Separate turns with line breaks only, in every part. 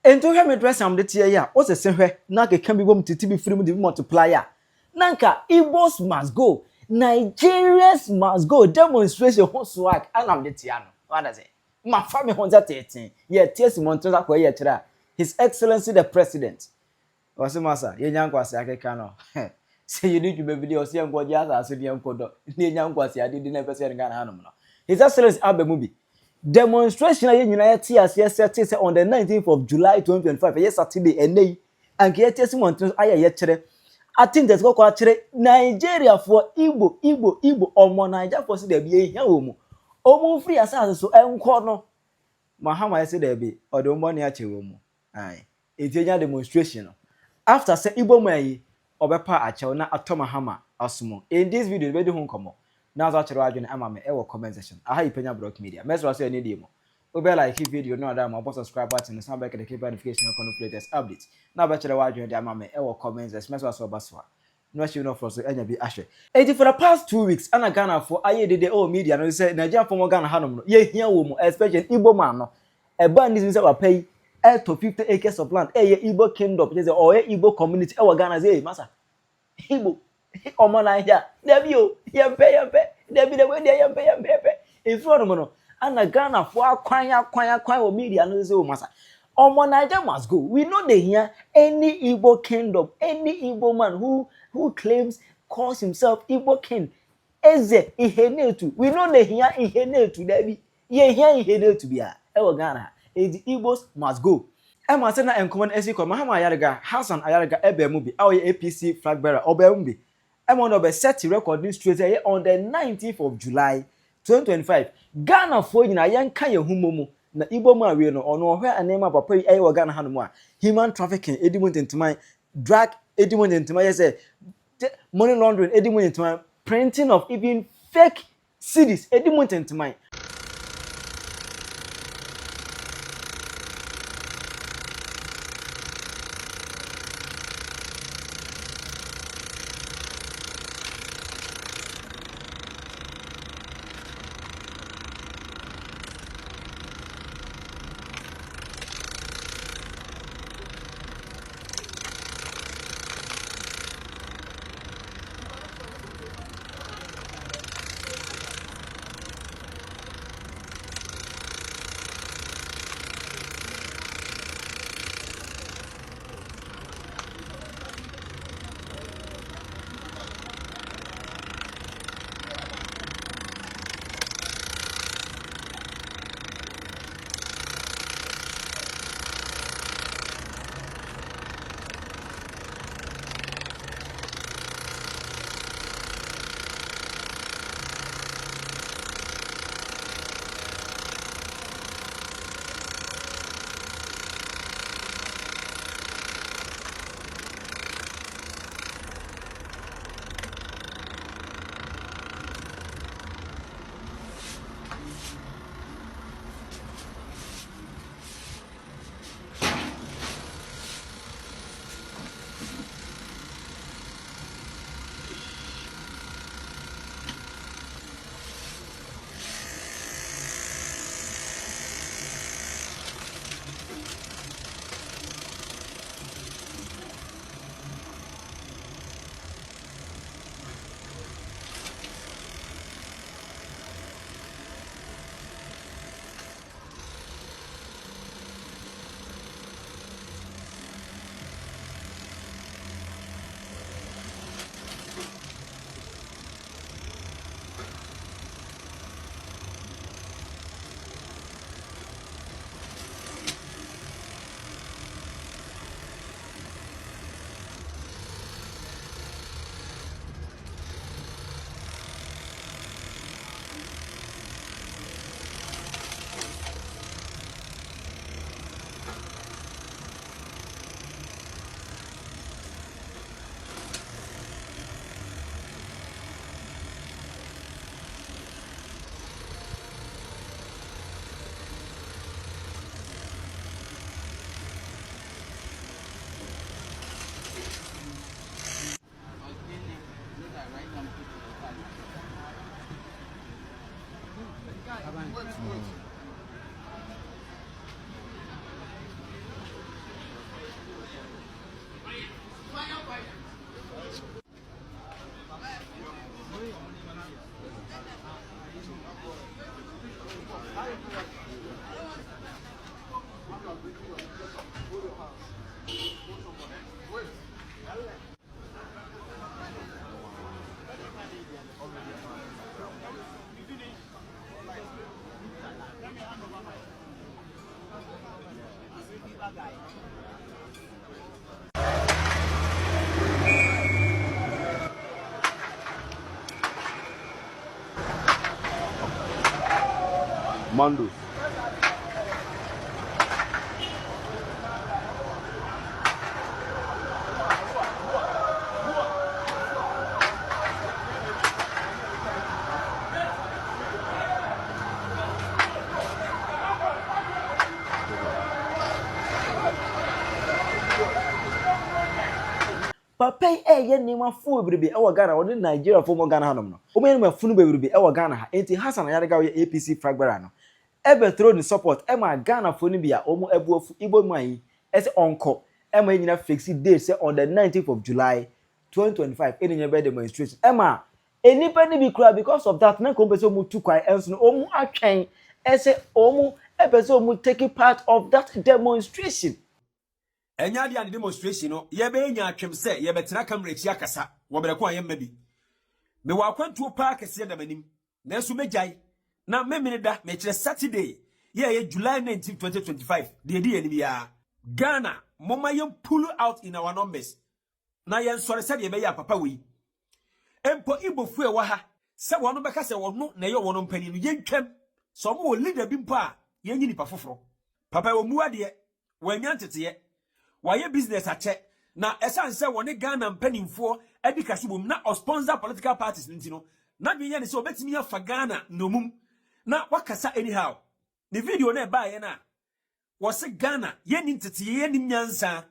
ento hwe me dress am de tie ya o se hwe na ke kan bi bom titi bi free mu de multiplier nanka Igbos must go, Nigerians must go, demonstration ho swag anam de tie no what does it ma fa me ho 13 ye tie Simonto za kwa ye kira His Excellency the President wase masa ye nyankwase akeka no say you need to be video see enko ji asa so de enko do ne nyankwase ade di na pese nga na hanom no His Excellency abemubi demonstration ye nyina ye tie ase set on the 19th of July 2025 ye Saturday enei anke ye tie Simonto aye ye kire atin des ko kire Nigeria for Igbo omo Nigeria for se de bi ehia wo mu omo free asa so enko no Mahama ye se de bi o de omo ne a che wo mu ai etienya demonstration after say Igbo man obepa achew na ato Mahama asomo in this video we do ho komo na so achero adwene ama me e wo comment section aha Penyah Block Media mesro so any dey mo obe like video no ada ma subscribe button so back the keep notification on latest updates na ba chero adwene dey ama me e wo comment section mesro so baso no she no for so anya bi ahwe eti for the past 2 weeks ana Ghana for aye dey media no say Nigeria for mo Ghana hanom no ye hia wo mu especially Igbo man no e ban this say wa pay to 50 acres of land Igbo Kingdom just or Igbo community Ghana say masa Igbo omo na here debi o yempe debi the way dey yempe in front no ana Ghana for akwan o media no say o masa omo Naija must go we know dey hear any Igbo Kingdom any Igbo man who claims calls himself Igbo King eze ihenetu we know dey hear ihenetu debi ye hear ihenetu bia Ghana the Igbos must go. Emma said na encommon esiko Mahama Ayariga Hassan Ayariga ebemu bi awoye APC flag bearer obemu bi. Emma no be set recording straight here on the 19th of July 2025. Ghana for nyina yenka ye humomu na Igbo mu awie no ono ohwe anema papa yi wo Ghana hanu a human trafficking edimu ntentimai drug edimu ntentimai say money laundering edimu ntentimai printing of even fake CDs edimu ntentimai.
Mandos.
Papa ye nima fu bebrebe e wo Ghana wo Nigeria fo mo Ghana hanom no o me nima funu bebrebe e wo Ghana ha enti Hassan Ayariga wo APC fragbara no e be throw the support e ma Ghana fo ni bia o mo ebuofu Igbo man e se onko e ma nyina fix date say on the 19th of July 2025 any nya be demonstration e ma enipa ni bi kura because of that na ko be so mu tu kwai enso no o mu atwen e se o mu e be so mu take part of that demonstration.
Enya dia demonstration no ye be nya atwem se ye betena camera chi akasa wo bereko ayemma bi me wa kwantuo park se da manim na so mejai na memene da me kire Saturday ye July 19 2025 de di eni bia Ghana moma ye pull out in our numbers na ye nsore se de be ya papa wi empo Igbo fu e wa ha se wono beka se wono na ye wono mpani no ye ntwem so mo leader bi mpa ye nyi nipa foforo papa wo muwa de wanya ntete waye business ache na esan se woni Ghana mpanimfo edikasi bom na sponsor political parties ntino na dwenye ne se obetimi afa Ghana nomum na wakasa anyhow ne video na ba ye na wose Ghana ye ni ntete ye ni nyansa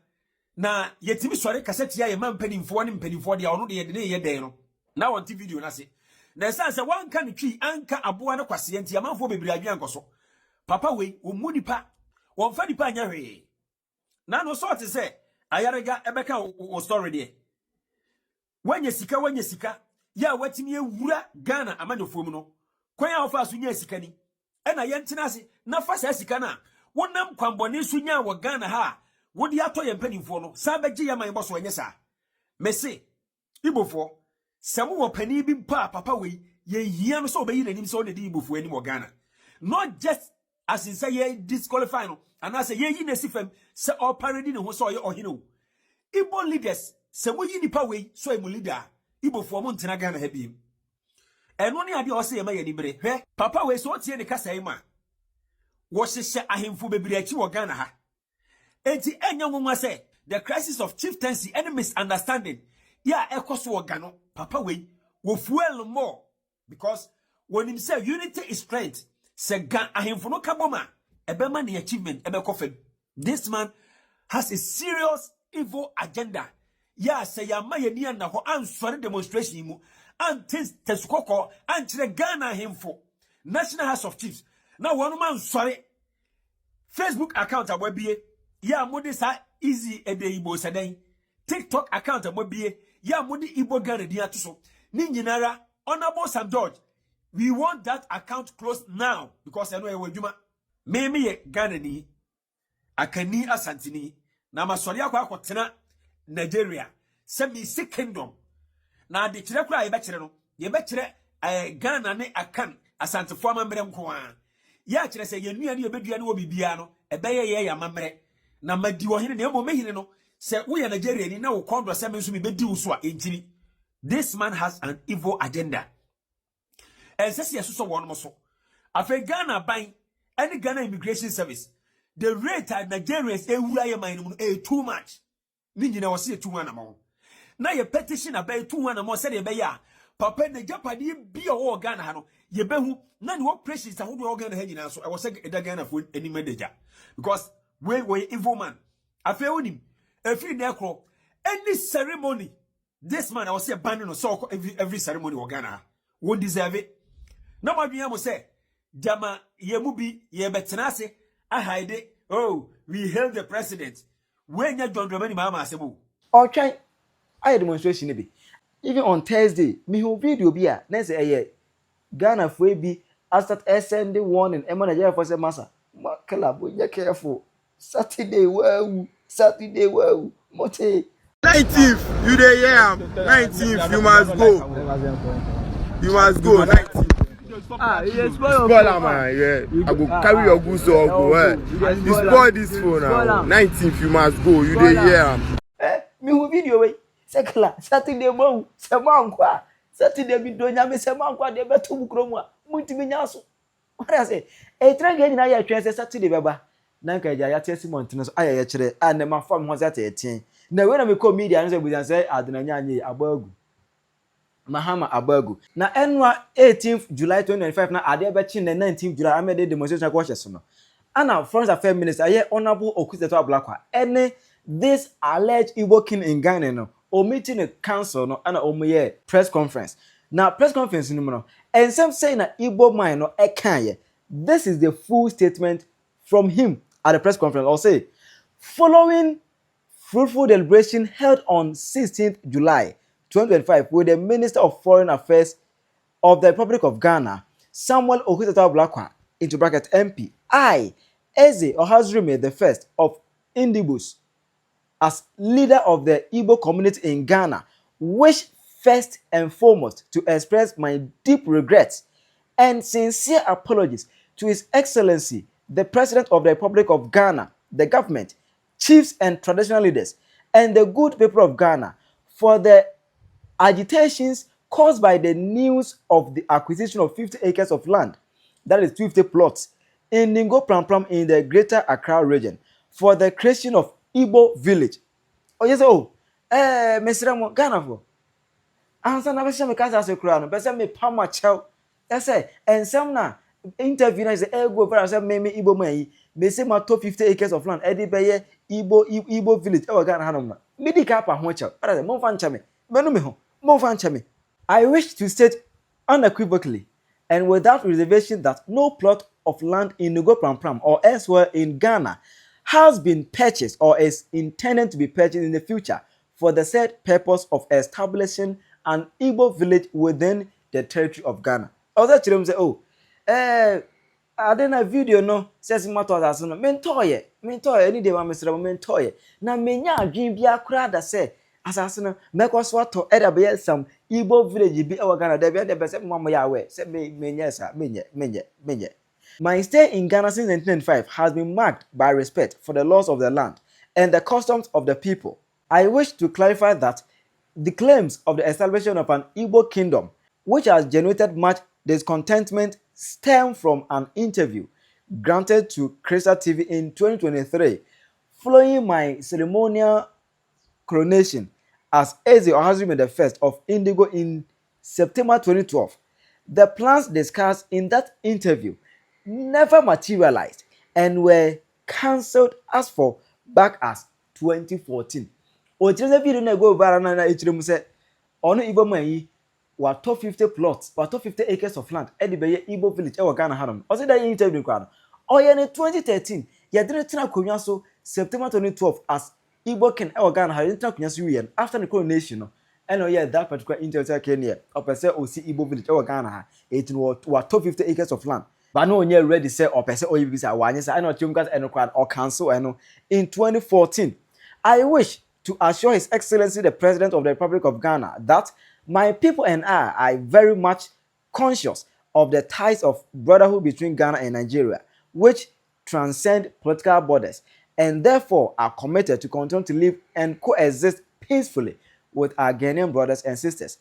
na yetimi sore kaseti ya ye mpanimfo ne mpanimfo de ono de ye de ye den no na won ti video na se na esan se wanka ne twi anka aboa na kwase enti amanfo bebiri adwen ankoso papa we wo munipa won fa nipa anya hwe na no sort say Ayariga ebeka o story there wanya sika ya watimi ewura Ghana amanofo mu no kwan ya ofa so nya sika ni e na ye ntena ase na fa sa sika na wonam kwambone so nya wo Ghana ha wodi ato ye mpanimfo no sa beje ya man boso anya sa mese Igbofo semu wo pani bi papa we ye hia no so obeyi nanim so onedi Igbofo ani mo Ghana not just as in say ye disqualify no and I say ye yi nesifem se all parody ne ho so ye ohino Igbo leaders se mo yi nipa we so e mo leader Igbofo mo ntena Ghana ha biem eno ne ade o se ye ma ye nibre hwe papa we so tie ne kasa yi ma wo hyehye ahemfo bebiri achi wo Ghana ha enti enya nwonwa se the crisis of chieftaincy and misunderstanding ya ekoso wo Ghana papa we wo fuel more because when him say unity is strength se ga ahemfo no kaboma ebema ne achievement ebekofem. This man has a serious evil agenda. Ya say ya ma yeni na ho answere demonstration mu antis tesukoko anchire Ghana ahemfo National House of Chiefs na wonu man sori Facebook account abobie ya mudi sa easy ede Igbo sadan TikTok account abobie ya mudi Igbo Ghana dia to so ni nyinara Honorable Sam George, we want that account closed now because I know e wadwuma me ye Ghana ni akani asantini na masori akwa Nigeria se mi si kingdom na de kire kura ye be kire no ye be kire Ghana ne akan asantefo amamre nko a ya kire se ye nua ne ye bedua ne wo bibia no e be ye ya mamre na madi wo hene ne mo mehine no se wo ye Nigeria ni na wo kondo se me nso mi bedi wo so a entini. This man has an evil agenda and says yes so one mo so afa Ghana ban any Ghana Immigration Service, the rate at Nigerians ewura man too much. Ni nyina wo se 2 amount. Na ye petition about 2 amount said ye be ya. Papa na Japani bi o Ghana ha no ye behu na ne operations ahodo o Ghana ha nyina so e wo se Ghana fo any manager because we evil man. Afa onim afiri na ekro any ceremony this man I was say banning no so every ceremony o Ghana won't deserve it. Na madwia mo say Jama yemubi ye betenase a hide oh we hail the president when ya John Dramani Mahama asebo
or try I demonstration be even on Thursday me who video be a na say Ghana for be start send warning e man Nigeria for say massa kala bo ya careful Saturday wow mote
19th you dey yam 19th you must go 19th
Yes,
Spoil man, yeah. I go carry your goods or go. You spoil this phone now. 19th you must go. You dey hear?
Me who video we. Sekla Saturday mo. Semankwa. Saturday bi do nya me semankwa de beto mu kromu a. Muntimi nya so. What I say? Try get na ya twen say Saturday beba. Na nka ja ya tesi montino so aye ye kire. A ne ma fam ho zata etin. Na we na me call media no say busan say adenanya anye abagu. Mahama abagu. Na enwa 18th July 2025 na ade be chi na 19th July amede demonstration ko hye so no. Ana Foreign Affairs Minister aye Honorable Hon Ablakwa any this alleged Igbo King in Ghana no o meeting a council no ana omoye press conference. Now press conference no and some say na Igbo man no e kan ye. This is the full statement from him at the press conference. I'll say following fruitful deliberation held on 16th July 2025 with the Minister of Foreign Affairs of the Republic of Ghana, Samuel Okudzeto Ablakwa, into bracket MP, I, Eze Ohazrime the first of Indibus, as leader of the Igbo community in Ghana, wish first and foremost to express my deep regrets and sincere apologies to His Excellency, the President of the Republic of Ghana, the government, chiefs and traditional leaders, and the good people of Ghana for the agitations caused by the news of the acquisition of 50 acres of land, that is 50 plots, in Ningo Prampram in the Greater Accra region for the creation of Igbo village. Oh yes, Mr. Mo Ghana for. Answer na be me kasa se kura no, be se me pama chew. I say, and some na interview na say go for say me Igbo man yi, me say ma top 50 acres of land, e dey be Igbo village e wa Ghana hanom na. Me di ka pa ho chew. I say mo fa ncha me. Me no me ho. Mo fa ncha me. I wish to state unequivocally and without reservation that no plot of land in Nugo Prampram or elsewhere in Ghana has been purchased or is intended to be purchased in the future for the said purpose of establishing an Igbo village within the territory of Ghana. Other children say, I didn't a video no says matter as no mentoye any day one Mr. mentoye. Na menya dream bia kura da say asasino meko swato eda be some Igbo village bi e Ghana there be the say mama ya we say menye sa menye. My stay in Ghana since 1995 has been marked by respect for the laws of the land and the customs of the people. I wish to clarify that the claims of the establishment of an Igbo kingdom, which has generated much discontentment, stem from an interview granted to Crystal TV in 2023 following my ceremonial coronation as Eze Ohazrime the first of Indigo in September 2012. The plans discussed in that interview never materialized and were cancelled as for back as 2014. Ochire video na go viral na echire mu se ono Igbo man yi wato 50 plots, wato 50 acres of land e dey be Igbo village e wo Ghana hanom. O say that interview kwa no. Oye ne 2013 ye dey tena konwa so September 2012 as Igbo King e wo Ghana ha ye tena konwa so yen after the coronation no. And oh yeah, that particular interview came here. Opese o si Igbo village e wo Ghana ha. It wato 50 acres of land. But no one ready say or person or you be say why say I know chungas and or cancel in 2014. I wish to assure His Excellency the President of the Republic of Ghana that my people and I are very much conscious of the ties of brotherhood between Ghana and Nigeria, which transcend political borders, and therefore are committed to continue to live and coexist peacefully with our Ghanaian brothers and sisters.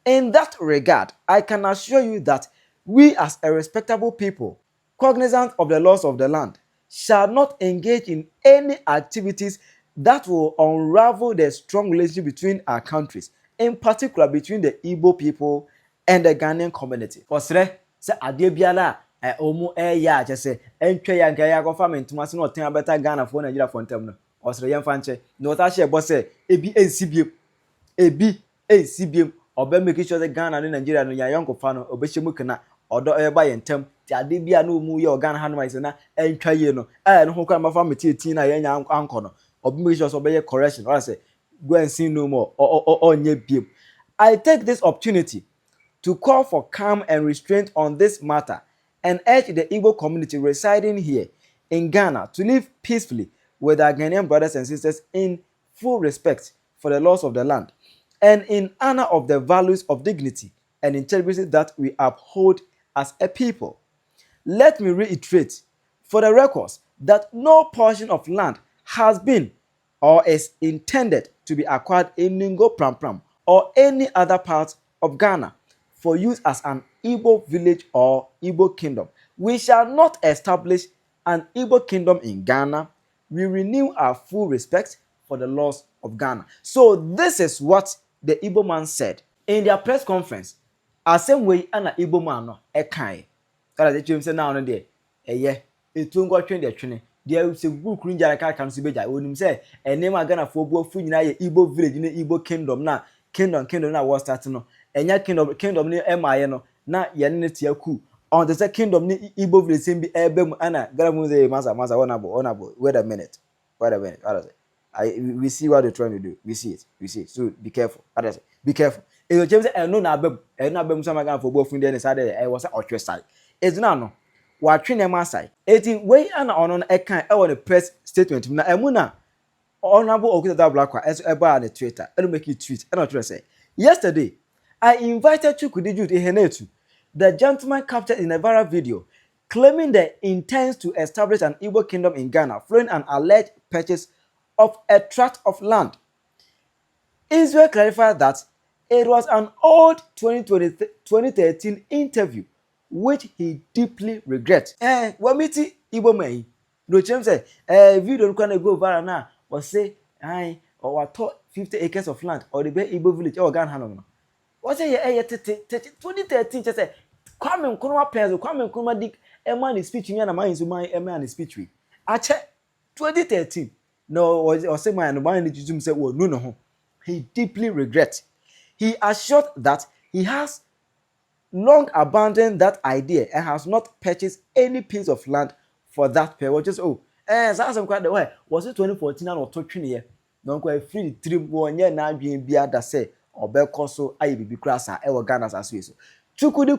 In that regard, I can assure you that we as a respectable people, cognizant of the laws of the land, shall not engage in any activities that will unravel the strong relationship between our countries, in particular between the Igbo people and the Ghanaian community. Osre, se ade biala omu ya je se entwe ya nka ya go family ntuma se no ten abeta Ghana for Nigeria for ntem no. Osre yemfa nche, no ta she bo se ebi ensibiem oba make sure that Ghana and Nigeria no ya yonko fa no obehye kana odo eba ye ntem ti ade bia no mu ye Ghana hanoma ise na entwa ye no no ho kwa ma family ti na ye nya anko no obi make sure so be correction or say go and see no more or nye biem. I take this opportunity to call for calm and restraint on this matter and urge the Igbo community residing here in Ghana to live peacefully with our Ghanaian brothers and sisters in full respect for the laws of the land and in honor of the values of dignity and integrity that we uphold as a people. Let me reiterate for the records that no portion of land has been or is intended to be acquired in Ningo Pram or any other part of Ghana for use as an Igbo village or Igbo kingdom. We shall not establish an Igbo kingdom in Ghana. We renew our full respect for the laws of Ghana. So this is what the Igbo man said in their press conference. Same way an Igbo man no ekai. That is the say now no there. Etu ngo twen de twene. There say book rinja ka kan so beja. Onim say enema Ghana for bo fu nyina ye Igbo village ne Igbo kingdom na kingdom na was start no. Enya kingdom ni emaye no na ye ne tia ku. On the second kingdom ni Igbo village same be ebem ana Ghana mu say masa onabo. Wait a minute. We see what they're trying to do. We see it. So be careful. Be careful. If you say no na abem some Ghana for both in the side was a side. It's no. What train them aside. 18 way and on a kind the press statement. Na emuna honorable Hon Ablakwa as about the Twitter. I don't make you tweet. I don't say. Yesterday, I invited Chukudiju Ihenetu, the gentleman captured in a viral video, claiming they intends to establish an Igbo kingdom in Ghana, following an alleged purchase of a tract of land. Israel clarified that it was an old 2013 interview, which he deeply regrets. Wamiti Igbo man, no chance say, video don't go viral now, or say, or what 50 acres of land, or the Igbo village, or Ghana no. What say 2013 just say, Kwame Nkrumah players, Kwame Nkrumah dik man is speech na man is man is speech we. Ache 2013. No, or say man need to say no. He deeply regrets. He assured that he has long abandoned that idea and has not purchased any piece of land for that period. Just some quite the way was it 2014 or 2020? No quite free trip 1 year na being bia that say or Belcoso IBB Crasa ever Ghana as we so. Chukudi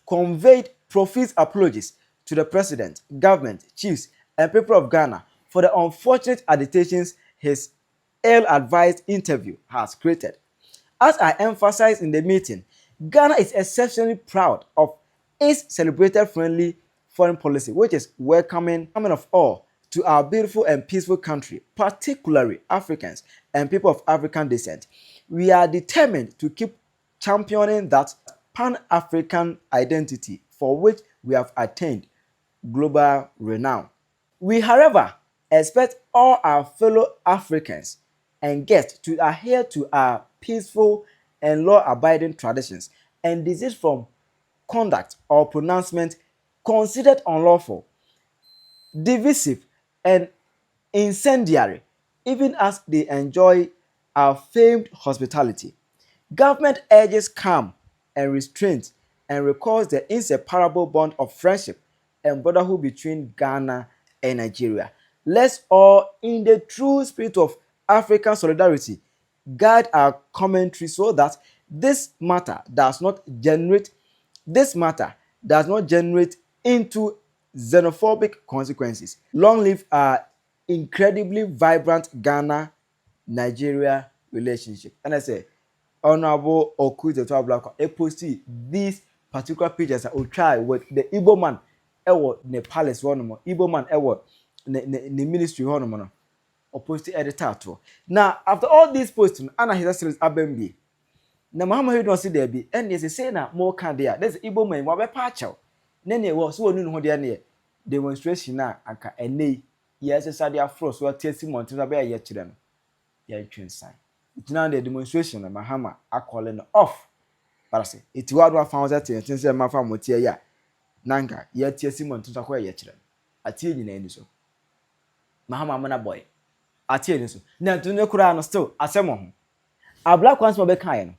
conveyed profuse apologies to the president, government, chiefs, and people of Ghana for the unfortunate agitations his ill-advised interview has created. As I emphasized in the meeting, Ghana is exceptionally proud of its celebrated friendly foreign policy, which is welcoming of all to our beautiful and peaceful country, particularly Africans and people of African descent. We are determined to keep championing that Pan-African identity for which we have attained global renown. We, however, expect all our fellow Africans and guests to adhere to our peaceful and law-abiding traditions and desist from conduct or pronouncement considered unlawful, divisive, and incendiary, even as they enjoy our famed hospitality. Government urges calm and restraint and recalls the inseparable bond of friendship and brotherhood between Ghana and Nigeria. Let's all, in the true spirit of African solidarity, guard our commentary so that this matter does not generate into xenophobic consequences. Long live our incredibly vibrant Ghana-Nigeria relationship. And I say, Honorable Hon Ablakwa posted these particular pictures that will try with the Igbo man the palace one Igbo man the ministry one or posted editor to. Now, after all these posting, Anna his series Abembi. Na Mahama don't see there be, and yes, say na more can there. There's Igbo man, what be patcho. Nene was so no ho there demonstration na anka ene yes sadia frost we tesi months na be ye kire no ye twin sign it now the demonstration na Mahama calling off para say it wadu afa that thing say ma fa motie ya nanka ye tesi months na kwa ye kire atie nyina eni so Mahama amana boy atie eni so na tunu kura no still asemo ho Ablakwa Hassan be kan no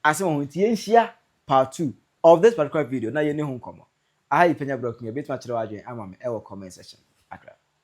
asemo ho tie nhia part 2 of this particular video na ye ne ho komo I Penyah broke me a bit much. I'm comment section.